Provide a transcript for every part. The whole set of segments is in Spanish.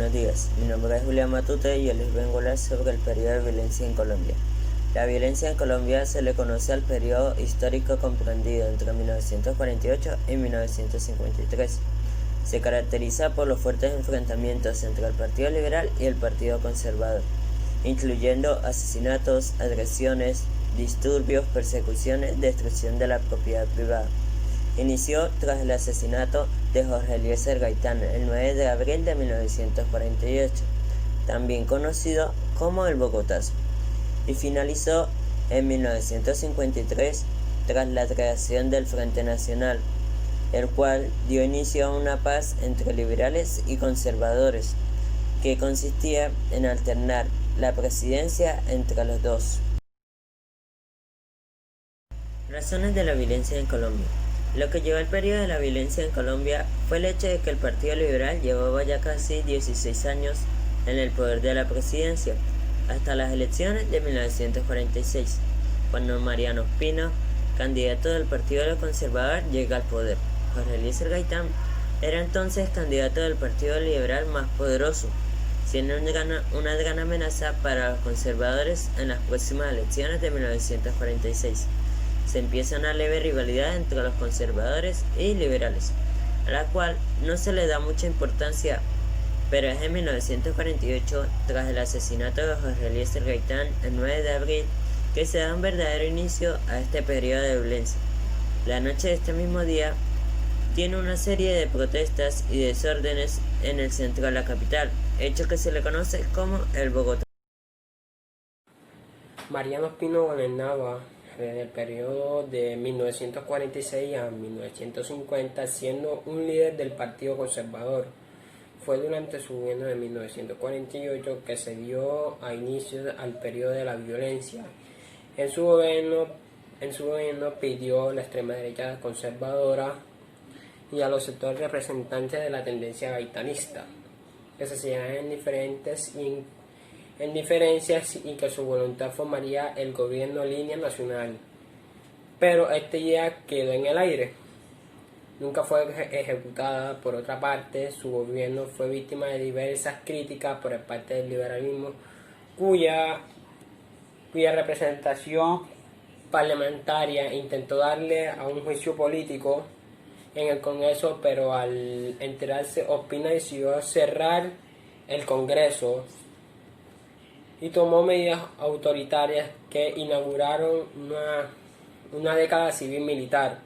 buenos días. Mi nombre es Julián Matute y yo les vengo a hablar sobre el periodo de violencia en Colombia. La violencia en Colombia se le conoce al periodo histórico comprendido entre 1948 y 1953. Se caracteriza por los fuertes enfrentamientos entre el Partido Liberal y el Partido Conservador, incluyendo asesinatos, agresiones, disturbios, persecuciones, destrucción de la propiedad privada. Inició tras el asesinato de Jorge Eliezer Gaitán el 9 de abril de 1948, también conocido como el Bogotazo, y finalizó en 1953 tras la creación del Frente Nacional, el cual dio inicio a una paz entre liberales y conservadores, que consistía en alternar la presidencia entre los dos. Razones de la violencia en Colombia. Lo que llevó al periodo de la violencia en Colombia fue el hecho de que el Partido Liberal llevaba ya casi 16 años en el poder de la presidencia, hasta las elecciones de 1946, cuando Mariano Ospina, candidato del Partido Conservador, llega al poder. Jorge Eliezer Gaitán era entonces candidato del Partido Liberal más poderoso, siendo una gran amenaza para los conservadores en las próximas elecciones de 1946. Se empieza una leve rivalidad entre los conservadores y liberales, a la cual no se le da mucha importancia, pero es en 1948, tras el asesinato de Jorge Eliezer Gaitán el 9 de abril, que se da un verdadero inicio a este periodo de violencia. La noche de este mismo día tiene una serie de protestas y desórdenes en el centro de la capital, hecho que se le conoce como el Bogotá. Mariano Ospina gobernaba en el periodo de 1946 a 1950, siendo un líder del Partido Conservador. Fue durante su gobierno de 1948 que se dio a inicio al periodo de la violencia. En su gobierno pidió a la extrema derecha conservadora y a los sectores representantes de la tendencia gaitanista que se hacían en diferencias y que su voluntad formaría el gobierno línea nacional, pero esta idea quedó en el aire. Nunca fue ejecutada. Por otra parte, su gobierno fue víctima de diversas críticas por parte del liberalismo, cuya representación parlamentaria intentó darle a un juicio político en el Congreso, pero al enterarse, Ospina decidió cerrar el Congreso y tomó medidas autoritarias que inauguraron una década civil militar.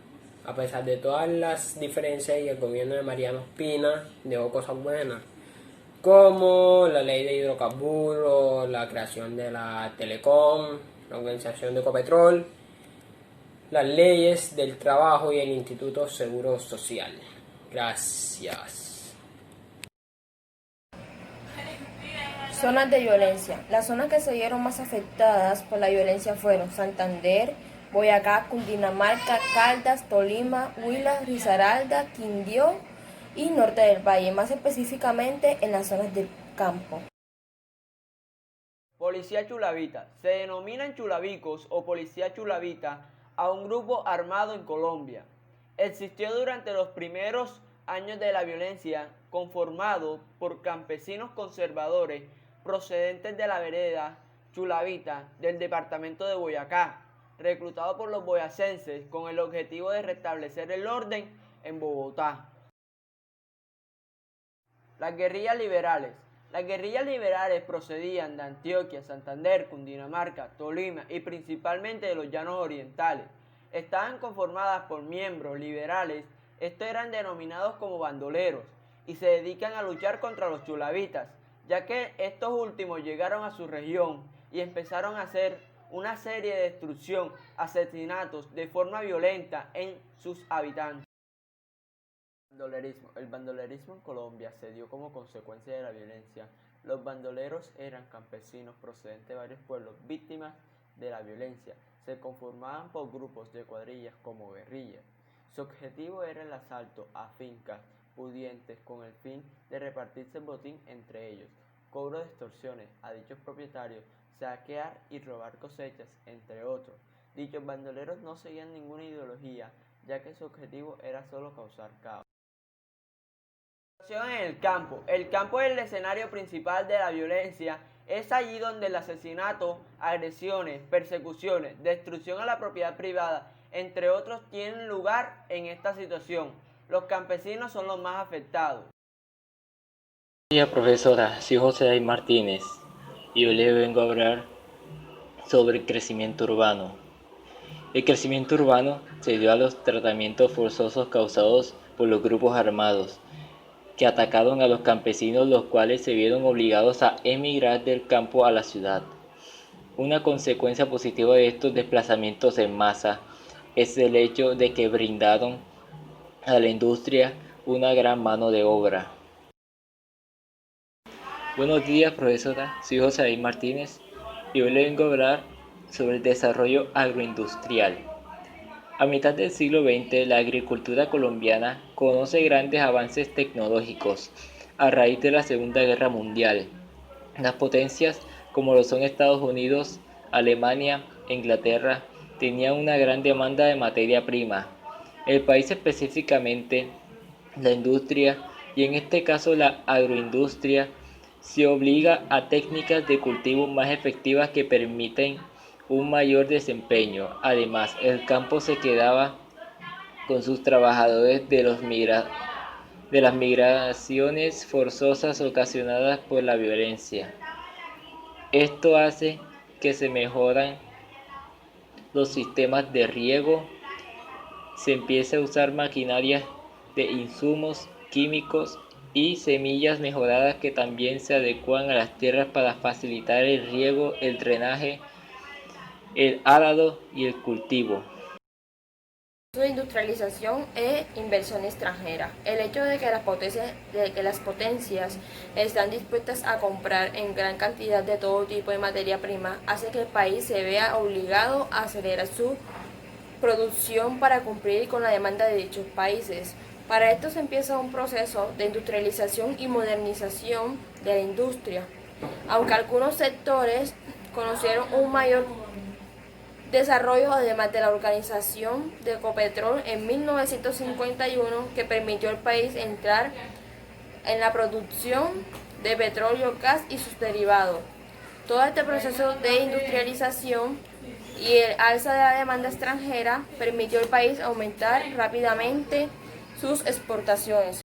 A pesar de todas las diferencias, y el gobierno de Mariano Ospina dejó cosas buenas, como la ley de hidrocarburos, la creación de la Telecom, la organización de Ecopetrol, las leyes del trabajo y el Instituto Seguro Social. Gracias. Zonas de violencia. Las zonas que se vieron más afectadas por la violencia fueron Santander, Boyacá, Cundinamarca, Caldas, Tolima, Huila, Risaralda, Quindío y Norte del Valle, más específicamente en las zonas del campo. Policía chulavita. Se denominan chulavicos o policía chulavita a un grupo armado en Colombia. Existió durante los primeros años de la violencia, conformado por campesinos conservadores procedentes de la vereda Chulavita del departamento de Boyacá, reclutados por los boyacenses con el objetivo de restablecer el orden en Bogotá. Las guerrillas liberales. Las guerrillas liberales procedían de Antioquia, Santander, Cundinamarca, Tolima y principalmente de los llanos orientales. Estaban conformadas por miembros liberales. Estos eran denominados como bandoleros y se dedican a luchar contra los chulavitas, ya que estos últimos llegaron a su región y empezaron a hacer una serie de destrucción, asesinatos de forma violenta en sus habitantes. El bandolerismo en Colombia se dio como consecuencia de la violencia. Los bandoleros eran campesinos procedentes de varios pueblos víctimas de la violencia. Se conformaban por grupos de cuadrillas como guerrillas. Su objetivo era el asalto a fincas pudientes con el fin de repartirse el botín entre ellos, cobro de extorsiones a dichos propietarios, saquear y robar cosechas, entre otros. Dichos bandoleros no seguían ninguna ideología, ya que su objetivo era solo causar caos. situación en el campo. El campo es el escenario principal de la violencia. Es allí donde el asesinato, agresiones, persecuciones, destrucción a la propiedad privada, entre otros, tienen lugar en esta situación. Los campesinos son los más afectados. Buenos días, profesora. Soy José Day Martínez y hoy le vengo a hablar sobre el crecimiento urbano. El crecimiento urbano se dio a los tratamientos forzosos causados por los grupos armados que atacaron a los campesinos, los cuales se vieron obligados a emigrar del campo a la ciudad. Una consecuencia positiva de estos desplazamientos en masa es el hecho de que brindaron a la industria una gran mano de obra. Buenos días, profesora. Soy José David Martínez y hoy le vengo a hablar sobre el desarrollo agroindustrial. A mitad del siglo XX, la agricultura colombiana conoce grandes avances tecnológicos a raíz de la Segunda Guerra Mundial. Las potencias, como lo son Estados Unidos, Alemania e Inglaterra, tenían una gran demanda de materia prima. El país, específicamente la industria, y en este caso la agroindustria, se obliga a técnicas de cultivo más efectivas que permiten un mayor desempeño. Además, el campo se quedaba con sus trabajadores de las migraciones forzosas ocasionadas por la violencia. Esto hace que se mejoran los sistemas de riego, se empiece a usar maquinarias de insumos químicos y semillas mejoradas que también se adecúan a las tierras para facilitar el riego, el drenaje, el arado y el cultivo. De industrialización e inversión extranjera. El hecho de que las potencias están dispuestas a comprar en gran cantidad de todo tipo de materia prima hace que el país se vea obligado a acelerar su producción para cumplir con la demanda de dichos países. Para esto se empieza un proceso de industrialización y modernización de la industria. Aunque algunos sectores conocieron un mayor desarrollo, además de la organización de Ecopetrol en 1951, que permitió al país entrar en la producción de petróleo, gas y sus derivados. Todo este proceso de industrialización y el alza de la demanda extranjera permitió al país aumentar rápidamente sus exportaciones.